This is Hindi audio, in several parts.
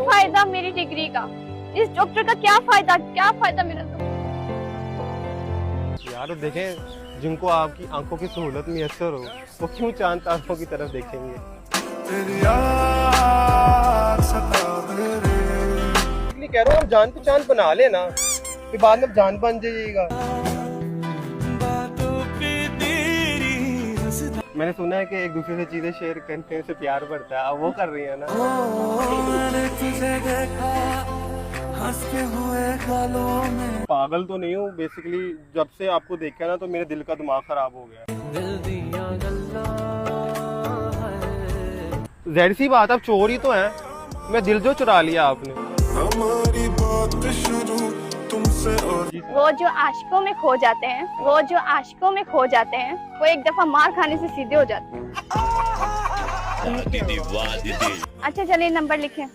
फायदा मेरी डिग्री का? इस डॉक्टर का क्या फायदा मेरा? यार देखें, जिनको आपकी आंखों की सहूलत मैसर हो वो क्यों चांद तारों की तरफ देखेंगे। इसलिए कह रहा हूँ, जान को चांद बना लेना, फिर बाद में जान बन जाइएगा। मैंने सुना है कि एक दूसरे से चीजें शेयर करने से प्यार बढ़ता है, अब वो कर रही है ना। पागल तो नहीं हूँ, बेसिकली जब से आपको देखा ना तो मेरे दिल का दिमाग खराब हो गया। ज़ाहिर सी बात, आप चोर ही तो हैं, मैं दिल जो चुरा लिया आपने। हमारी बात शुरू तुमसे और वो जो आशिकों में खो जाते हैं, वो एक दफा मार खाने से सीधे हो जाते हैं। अच्छा चलिए नंबर लिखें।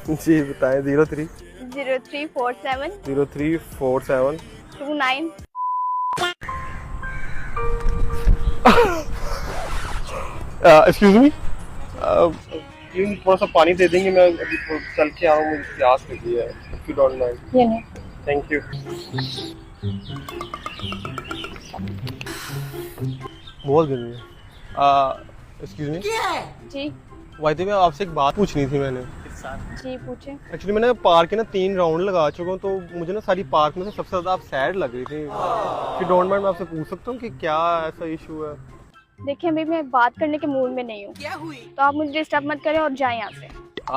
जी बताएं। 03 0347 0347 29। एक्सक्यूज मी, थोड़ा सा पानी दे देंगे, मैं अभी चल के आऊँ, मुझे प्यास लगी है। If you don't mind. ये नहीं। Thank you. बहुत गर्मी है। एक्सक्यूज मी जी वाइदे में आपसे एक बात पूछनी थी मैंने। जी पूछे। एक्चुअली मैंने पार्क के ना 3 राउंड लगा चुका हूँ, तो मुझे ना सारी पार्क में से सबसे ज़्यादा आप सैड लग रही थी। फिर डोंट माइंड, मैं आपसे पूछ सकता हूँ कि क्या ऐसा इशू है? देखिए अभी मैं बात करने के मूड में नहीं हूँ, तो आप मुझे डिस्टर्ब मत करें और जाएं यहाँ से।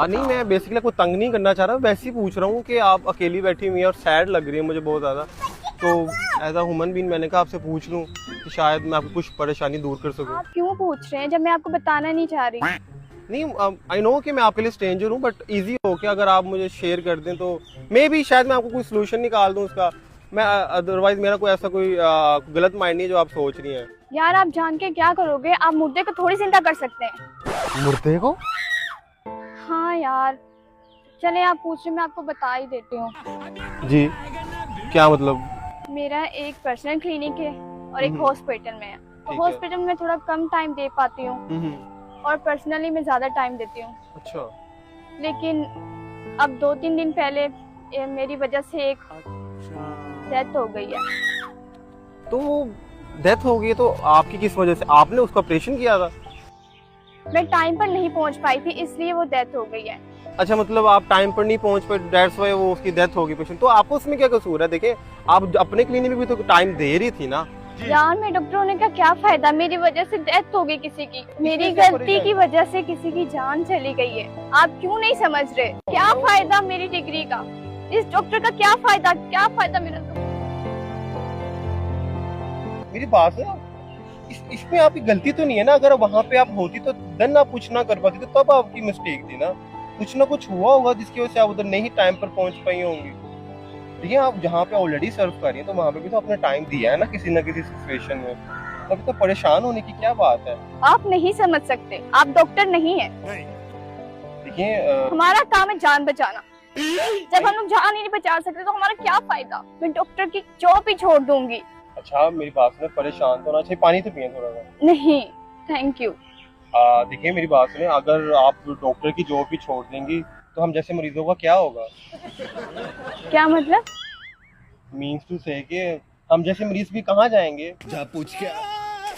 नहीं, मैं बेसिकली कोई तंग नहीं करना चाह रहा, वैसे ही पूछ रहा हूँ कि आप अकेली बैठी हुई हैं और सैड लग रही है मुझे बहुत ज़्यादा, तो एज अ ह्यूमन बीइंग मैंने कहा आपसे पूछ लूँ कि शायद मैं आपको कुछ परेशानी दूर कर सकूँ। आप क्यों पूछ रहे हैं जब मैं आपको बताना नहीं चाह रही? नहीं, आई नो कि मैं आपके लिए स्ट्रेंजर हूँ, बट इजी हो कि अगर आप मुझे शेयर कर दें तो मे भी शायद मैं आपको कोई सोल्यूशन निकाल दूँ उसका। मैं अदरवाइज मेरा कोई ऐसा कोई गलत माइंड नहीं है जो आप सोच रही हैं। यार आप जान के क्या करोगे? आप मुर्दे को थोड़ी जिंदा कर सकते हैं। मुर्दे को? हाँ यार चले, आप पूछ रहे, मैं आपको बता ही देती हूँ। जी क्या मतलब? मेरा एक पर्सनल क्लिनिक है और एक हॉस्पिटल में है। तो ठीक है। हॉस्पिटल में थोड़ा कम टाइम दे पाती हूँ और पर्सनली मैं ज्यादा टाइम देती हूँ। अच्छा। लेकिन अब 2-3 दिन पहले मेरी वजह से एक डेथ हो गई है। तो डेथ हो गई तो आपकी किस वजह से? आपने उसका ऑपरेशन किया था? मैं टाइम पर नहीं पहुंच पाई थी, इसलिए वो डेथ हो गई है। अच्छा, मतलब आप टाइम पर नहीं पहुंच पाए, दैट्स व्हाई वो उसकी डेथ हो गई पेशेंट। तो आपको उसमें क्या कसूर है? देखिए आप अपने क्लिनिक में भी तो टाइम दे रही थी ना। यार मैं डॉक्टर होने का क्या फायदा? मेरी वजह से डेथ हो गई किसी की, मेरी गलती की वजह से किसी की जान चली गई है। आप क्यों नहीं समझ रहे? क्या फायदा मेरी डिग्री का? इस डॉक्टर का क्या फायदा मेरा? मेरी बात है, इसमें आपकी गलती तो नहीं है ना। अगर वहाँ पे आप होती तो देन आप कुछ ना कर पाती, तो तब आपकी मिस्टेक थी ना। कुछ ना कुछ हुआ होगा जिसकी वजह से आप उधर नहीं टाइम पर पहुंच पाई होंगी। देखिए आप जहाँ पे ऑलरेडी सर्व कर रही हैं तो वहाँ पे भी तो अपना टाइम दिया है ना किसी न किसी सिचुएशन में। अभी तो परेशान होने की क्या बात है? आप नहीं समझ सकते, आप डॉक्टर नहीं है। देखिए हमारा काम है जान बचाना। जब हम लोग जान ही नहीं बचा सकते तो हमारा क्या फायदा? मैं डॉक्टर की जॉब ही छोड़ दूंगी। अच्छा मेरी बात सुने, परेशान तो ना चाहिए, पानी तो पिए थोड़ा सा। नहीं थैंक यू। देखिए मेरी बात सुने, अगर आप डॉक्टर की जॉब भी छोड़ देंगी तो हम जैसे मरीजों का क्या होगा? क्या मतलब? मीन्स टू से कि हम जैसे मरीज भी कहाँ जाएंगे? जा पूछ क्या।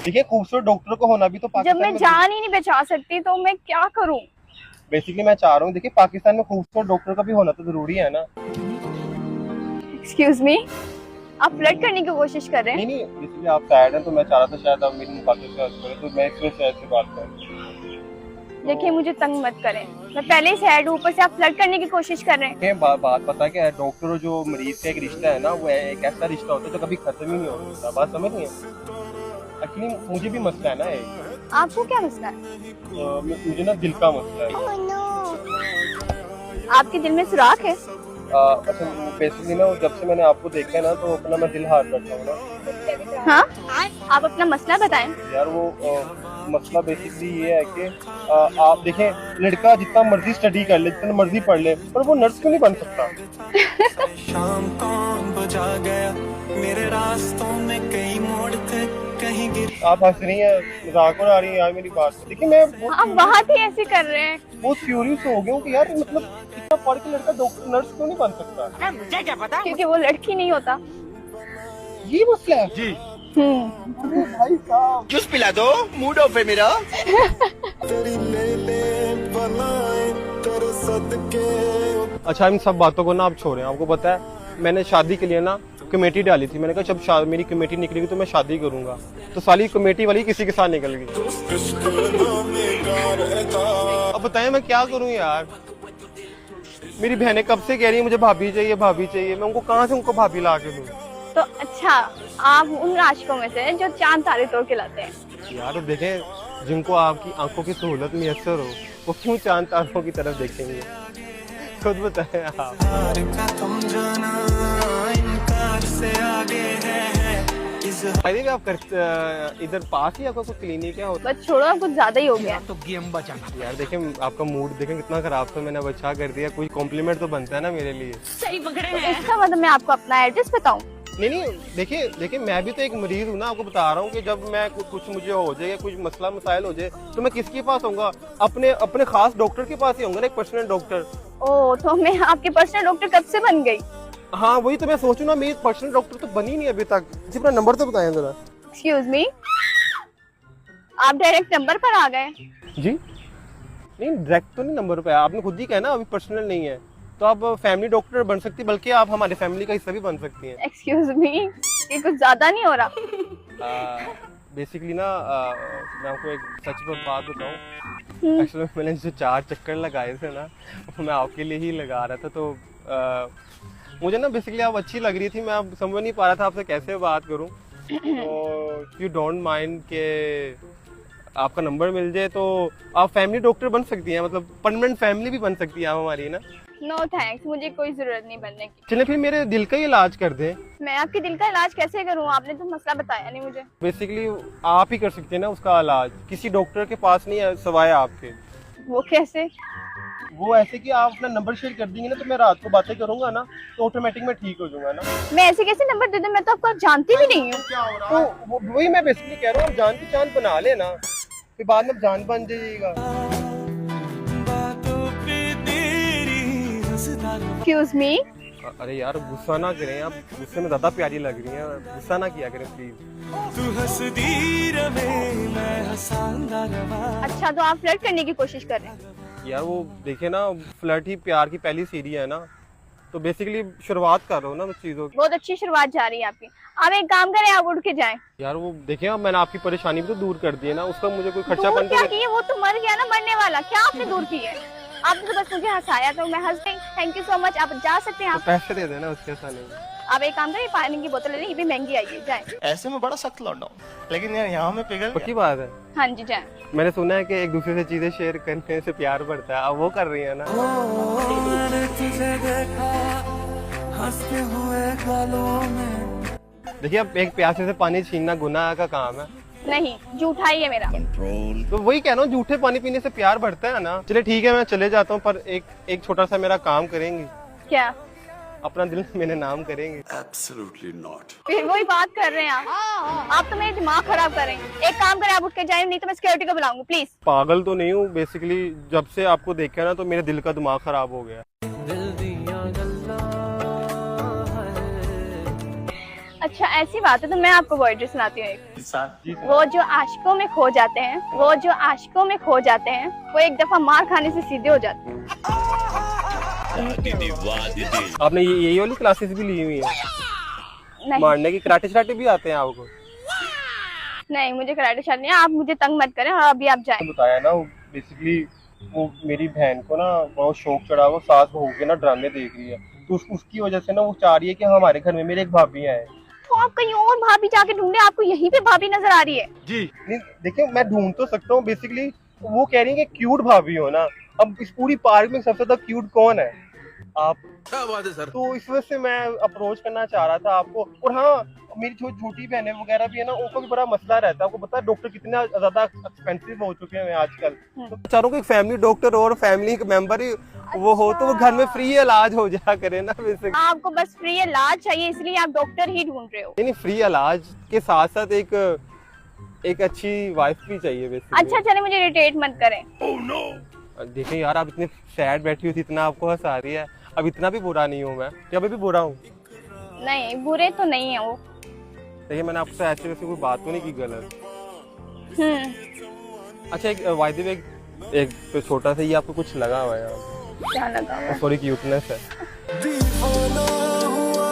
देखिए खूबसूरत डॉक्टर को होना भी तो जब पाकिस्तान मैं में जान ही नहीं बचा सकती तो मैं क्या करूं? बेसिकली मैं चाह रहा हूँ, देखिए पाकिस्तान में खूबसूरत डॉक्टर का भी होना तो जरूरी है ना। एक्सक्यूज मी, आप फ्लर्ट करने की कोशिश कर रहे हैं? नहीं, इसलिए आप सैड हैं तो मैं चाह रहा था शायद आप मेरी मुखातिब से हंस करें, तो मैं इसलिए शायद से बात करूं। देखिए मुझे तंग मत करें, मैं पहले ही सैड हूं, ऊपर से आप फ्लर्ट करने की कोशिश कर रहे हैं। बात पता क्या है, डॉक्टर और जो मरीज का एक रिश्ता है ना, वो एक ऐसा रिश्ता होता है जो कभी खत्म ही नहीं हो सकता। बात समझ नहीं है? एक्चुअली मुझे भी मसला है ना एक। आपको क्या मसला है? मुझे ना दिल का मसला है। आपके दिल में सुराख है? अच्छा बेसिकली ना जब से मैंने आपको देखा है ना तो अपना मैं दिल हार बैठा हूँ ना। हाँ आप अपना मसला बताएं। यार वो मसला बेसिकली ये है कि आप देखें, लड़का जितना मर्जी स्टडी कर ले, जितना मर्जी पढ़ ले, पर वो नर्स क्यों नहीं बन सकता? शाम कौन बजा गया, मेरे रास्तों में कई मोड़ थे, कहीं गिर आप हंस रही हैं, मजाक उड़ा रही हैं यार मेरी बात से। देखिए मैं आप वहाँ भी ऐसे कर रहे हैं। बहुत फ्यूरियस हो गया हूँ कि यार मतलब इतना पढ़ के लड़का डॉक्टर नर्स क्यों नहीं बन सकता। क्योंकि वो लड़की नहीं होता। ये मसला है जी। हम्म। भाई साहब जूस पिला दो, मूड ऑफ है मेरा। तेरी ले ले बनाए तेरे सदके। अच्छा इन सब बातों को ना आप छोड़ें। आपको पता है मैंने शादी के लिए ना कमेटी डाली थी। मैंने कहा जब मेरी कमेटी निकलेगी तो मैं शादी करूंगा। तो साली कमेटी वाली किसी के साथ निकल गई। इश्क नामे रहता अब बताएं मैं क्या करूं यार। मेरी बहनें कब से कह रही है मुझे भाभी चाहिए भाभी चाहिए। मैं उनको कहाँ से उनको भाभी ला के दूं। तो अच्छा आप उन आशिकों में से हैं जो चांद तारे तोड़ के लाते हैं। यार देखें जिनको आपकी आंखों की सहूलत मैसर हो वो क्यों चांद तारों की तरफ देखेंगे। खुद बताएं आप। हार का तुम जाना इनकार से आगे है पहले भी आप इधर पास ही आपका कोई क्लिनिक है होता। बस छोड़ो कुछ ज्यादा ही हो गया। तो गेम बचाना। यार देखें आपका मूड देखें कितना खराब था। मैंने अब अच्छा कर दिया। कुछ कॉम्प्लीमेंट तो बनता है ना मेरे लिए। तो इसका मतलब मैं आपको अपना एड्रेस बताऊं। नहीं देखिए मैं भी तो एक मरीज हूँ ना। आपको बता रहा हूँ कि जब मैं कुछ मुझे हो जाए कुछ मसला मसाइल हो जाए तो मैं किसके पास आऊंगा। अपने खास डॉक्टर के पास ही आऊंगा ना, एक पर्सनल डॉक्टर। ओ तो मैं आपके पर्सनल डॉक्टर कब से बन गई। हाँ वही तो मैं सोचूं ना। मेरी पर्सनल डॉक्टर तो बनी नहीं अभी तक। जी अपना नंबर तो बताएं जरा। एक्सक्यूज मी आप डायरेक्ट नंबर पर आ गए। जी नहीं डायरेक्ट तो नहीं नंबर पे। आपने खुद ही कहा ना अभी पर्सनल नहीं है। तो आप फैमिली डॉक्टर बन सकती बल्कि आप हमारे फैमिली का हिस्सा भी बन सकती हैं। एक्सक्यूज मी ये कुछ ज्यादा नहीं हो रहा। बेसिकली ना मैं आपको एक सच पर बात बताऊं। एक्चुअली मैंने जो 4 चक्कर लगाए थे ना वो मैं आपके लिए ही लगा रहा था। तो मुझे ना बेसिकली आप अच्छी लग रही थी। मैं अब समझ नहीं पा रहा था आपसे कैसे बात करूं। तो यू डोंट माइंड के आपका नंबर मिल जाए तो आप फैमिली डॉक्टर बन सकती हैं। मतलब परमानेंट फैमिली भी बन सकती है आप हमारी ना। नो थैंक्स मुझे कोई जरूरत नहीं बनने की। चलिए फिर मेरे दिल का ही इलाज कर दें। मैं आपके दिल का इलाज कैसे करूं। आपने तो मसला बताया नहीं मुझे। बेसिकली आप ही कर सकते हैं ना उसका इलाज। किसी डॉक्टर के पास नहीं है सवाए आपके। वो कैसे। वो ऐसे कि आप अपना नंबर शेयर कर देंगे ना तो मैं रात को बातें करूंगा ना तो ऑटोमेटिक मैं ठीक हो जाऊंगा ना। मैं ऐसे कैसे नंबर दे दूं। मैं तो आपको जानती भी नहीं हूँ। तो वही मैं बेसिकली कह रहा हूँ जान की चांद बना लेना फिर बाद में जान बन जाइएगा। बातों पे तेरी हंसदार एक्सक्यूज मी अरे यार गुस्सा ना करें। आप गुस्से में ज्यादा प्यारी लग रही हैं। गुस्सा ना किया करें प्लीज। तू हंसदी रवे मैं हंसांदा रवा। अच्छा तो आप फ्लर्ट करने की कोशिश कर रहे हैं। यार वो देखिए ना फ्लर्ट ही प्यार की पहली सीढ़ी है ना। तो बेसिकली शुरुआत कर रहा हूँ ना मैं चीजों की। बहुत अच्छी शुरुआत जा रही है आपकी। आप एक काम करें आप उठ के जाएं। यार वो देखिए मैंने आपकी परेशानी भी तो दूर कर दी है ना। उसका मुझे कोई खर्चा दूर बन क्या की है। वो तो मर गया ना मरने वाला। क्या आपने दूर की है। आपने तो बस मुझे हंसाया तो मैं हंस गई। Thank you so much. आप जा सकते हैं। तो आप पैसे दे देना उसके साथ नहीं। आप एक काम करें पानी की बोतल ले लें। ये भी महंगी आई है। जाए। ऐसे में बड़ा सख्त लौटा हूँ लेकिन यार यहाँ में पिघल पक्की बात है। हाँ जी जाए। मैंने सुना है कि एक दूसरे से चीजें शेयर करने से प्यार बढ़ता है। अब वो कर रही है ना। मैंने तुझे देखा हंसते हुए गालों में। देखिए अब एक प्यासे से पानी छीनना गुनाह का काम है। नहीं झूठा ही है मेरा। तो वही कह रहा हूँ झूठे पानी पीने से प्यार बढ़ता है ना। चलिए ठीक है मैं चले जाता हूँ पर एक छोटा सा मेरा काम करेंगी। क्या अपना दिल मेरे नाम करेंगे। Absolutely not. फिर वही बात कर रहे हैं आप तो मेरे दिमाग खराब करेंगे। एक काम करें आप उठ के जाए नहीं तो मैं सिक्योरिटी को बुलाऊंगी प्लीज। पागल तो नहीं हूँ। बेसिकली जब से आपको देखा ना तो मेरे दिल का दिमाग खराब हो गया। दिल दिया गल्ला अच्छा ऐसी बात है तो मैं आपको पोएट्री सुनाती हूँ एक। वो जो आशिकों में खो जाते हैं वो एक दफा मार खाने से सीधे हो जाते हैं। आपने यही वाली क्लासेस भी ली हुई है। नहीं मारने की कराटे शराटे भी आते हैं आपको। नहीं मुझे कराटे शाट नहीं है। आप मुझे तंग मत करें और अभी आप जाएं। बताया ना बेसिकली वो मेरी बहन को ना बहुत शौक चढ़ा। वो सास बहू के ना ड्रामे देख रही है तो उसकी वजह से ना वो चाह रही है कि हमारे घर में मेरे एक भाभी आए। तो आप कहीं और भाभी जाके ढूंढे। आपको यहीं पे भाभी नजर आ रही है। जी नहीं देखिए मैं ढूंढ तो सकता हूँ। बेसिकली वो कह रही है कि क्यूट भाभी हो ना। अब इस पूरी पार्क में सबसे ज्यादा क्यूट कौन है आप। क्या बात है सर। तो इस वजह से मैं अप्रोच करना चाह रहा था आपको। और हाँ मेरी छोटी बहनें वगैरह भी है ना उनको भी बड़ा मसला रहता है। आपको पता है डॉक्टर कितने ज्यादा एक्सपेंसिव हो चुके हैं आजकल। तो चारों को एक फैमिली डॉक्टर और फैमिली मेंबर ही वो हो तो वो घर में फ्री इलाज हो जाया करे ना। वैसे आपको बस फ्री इलाज चाहिए इसलिए आप डॉक्टर ही ढूंढ रहे हो। नहीं फ्री इलाज के साथ साथ एक एक अच्छी वाइफ भी चाहिए बेसिकली। अच्छा चले, मुझे इरिटेट मत करें। देखें यार, आप इतने सैड बैठी हुई थी, इतना आपको हंसा रही है। अब इतना भी बुरा नहीं हूँ मैं, क्या अभी भी बुरा हूँ? नहीं, बुरे तो नहीं है वो। देखिए, मैंने आपसे ऐसे वैसे कोई बात तो नहीं की गलत। अच्छा, एक वायदे में एक तो छोटा सा, ये आपको कुछ लगा हुआ है यार? क्या लगा हुआ? सॉरी, क्यूटनेस है। दीवाना हुआ,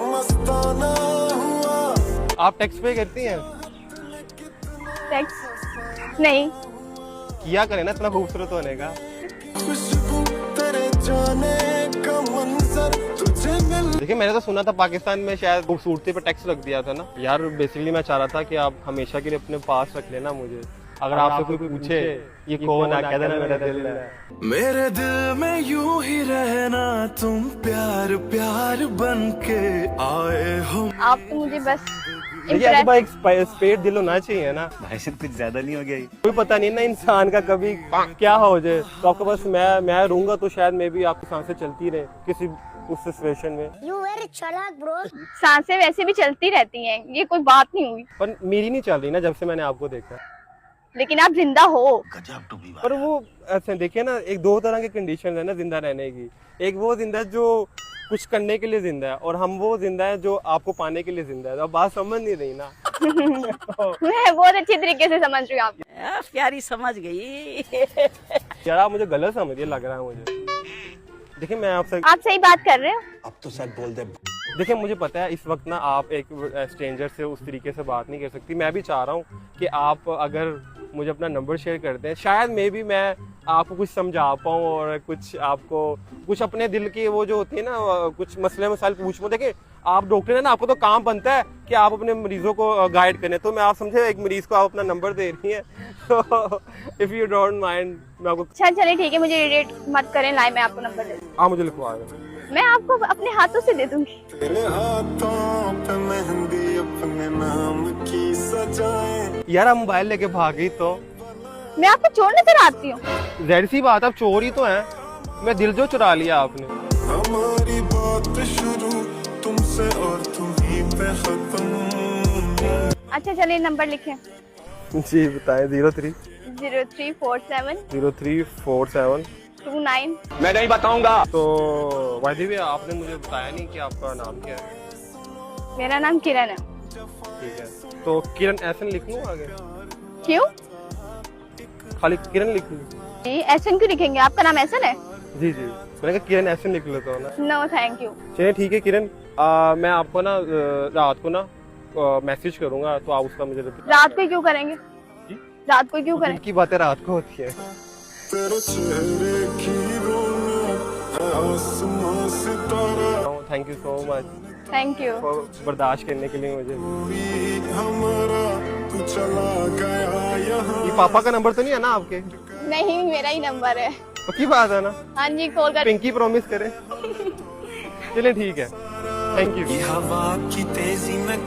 मस्ताना हुआ। आप टेक्स्ट पे करती हैं? टेक्स्ट नहीं किया करें ना, इतना खूबसूरत होने का। खुशबू तेरे जाने का मंजर तुझे मिल। देखिए, मैंने तो सुना था पाकिस्तान में शायद खूबसूरती पे टैक्स लग दिया था ना यार। बेसिकली मैं चाह रहा था कि आप हमेशा के लिए अपने पास रख लेना मुझे। अगर आपसे कोई पूछे ये कौन है, कह देना मेरा दिल है। मेरे दिल में यूं ही रहना, तुम प्यार प्यार बन के आए हो। आप तो मुझे बस देखिए, आपके पास एक स्पेड दिल होना चाहिए ना। भाई साहब कुछ ज्यादा नहीं हो गया? कोई पता नहीं ना इंसान का कभी क्या हो जाए। तो आपके पास मैं रहूंगा तो शायद मैं भी आपकी सांसें चलती रहे किसी उस सिचुएशन में। You very चालाक ब्रो। सांसें वैसे भी चलती रहती हैं, ये कोई बात नहीं हुई। पर मेरी नहीं चल रही ना जब से मैंने आपको देखा। लेकिन आप जिंदा हो। पर वो ऐसे देखिए ना, एक दो तरह की कंडीशन है ना जिंदा रहने की। एक वो जिंदा जो कुछ करने के लिए जिंदा है, और हम वो जिंदा है जो आपको पाने के लिए जिंदा है। तो अब बात समझ नहीं रही ना। मैं बहुत अच्छी तरीके से समझ रही हूँ आप। प्यारी समझ गई। यार, आप मुझे गलत समझिए, लग रहा है मुझे। देखिए, मैं आपसे आप सही बात कर रहे हो। अब तो सच बोल दे। देखिए, मुझे पता है इस वक्त ना आप एक स्ट्रेंजर से उस तरीके से बात नहीं कर सकती। मैं भी चाह रहा हूँ कि आप अगर मुझे अपना नंबर शेयर कर दें, शायद मे भी मैं आपको कुछ समझा पाऊँ और कुछ आपको कुछ अपने दिल की वो जो होती है ना, कुछ मसले मसाइल पूछ पाऊँ। देखिए, आप डॉक्टर है ना, आपको तो काम बनता है कि आप अपने मरीजों को गाइड करें। तो मैं आप समझे, एक मरीज को आप अपना नंबर दे रही हैं, तो इफ़ यू डोंट माइंड मैं आपको। अच्छा चलिए ठीक है, मुझे इरिटेट मत करें। लाए, मैं आपको नंबर दे दूँ। आप मुझे लिखवा दें। मैं आपको अपने हाथों से दे दूंगी। तेरे हाथों पे मेहंदी अपने नाम की सजाए। यार, आप मोबाइल लेके भाग गई तो मैं आपको चोर नजर आती हूँ? जाहिर सी बात, आप चोर ही तो हैं। मैं दिल जो चुरा लिया आपने। हमारी बात शुरू तुमसे और तुम्हीं पे खत्म। अच्छा चलिए, नंबर लिखें। जी बताएं। 03 0347 0347 29। मैं नहीं बताऊंगा। तो वाहिदी भी, आपने मुझे बताया नहीं कि आपका नाम क्या है। मेरा नाम किरण है। ठीक है, तो किरण एसन लिख लूं आगे? क्यों? खाली किरण लिख लूं? जी, एसन क्यों लिखेंगे? आपका नाम एसन है? जी जी, मैंने कहा किरण एसन लिख लेता हूँ ना। No thank you. चलिए ठीक है किरण, मैं आपको ना रात को ना मैसेज करूंगा, तो आप उसका मुझे रात को क्यों करेंगे? रात को क्यों करेंगे? की बातें रात को होती है। तेरे चेहरे की रोनक है आसमां सितारा। Thank you so much thank you. बर्दाश्त करने के लिए मुझे। कोई हमारा तू चला गया यहाँ। ये पापा का नंबर तो नहीं है ना आपके? नहीं, मेरा ही नंबर है। पक्की बात है ना? हाँ जी, कॉल कर। पिंकी प्रॉमिस करें। चलिए ठीक है, थैंक यू। ये हवा की तेजी में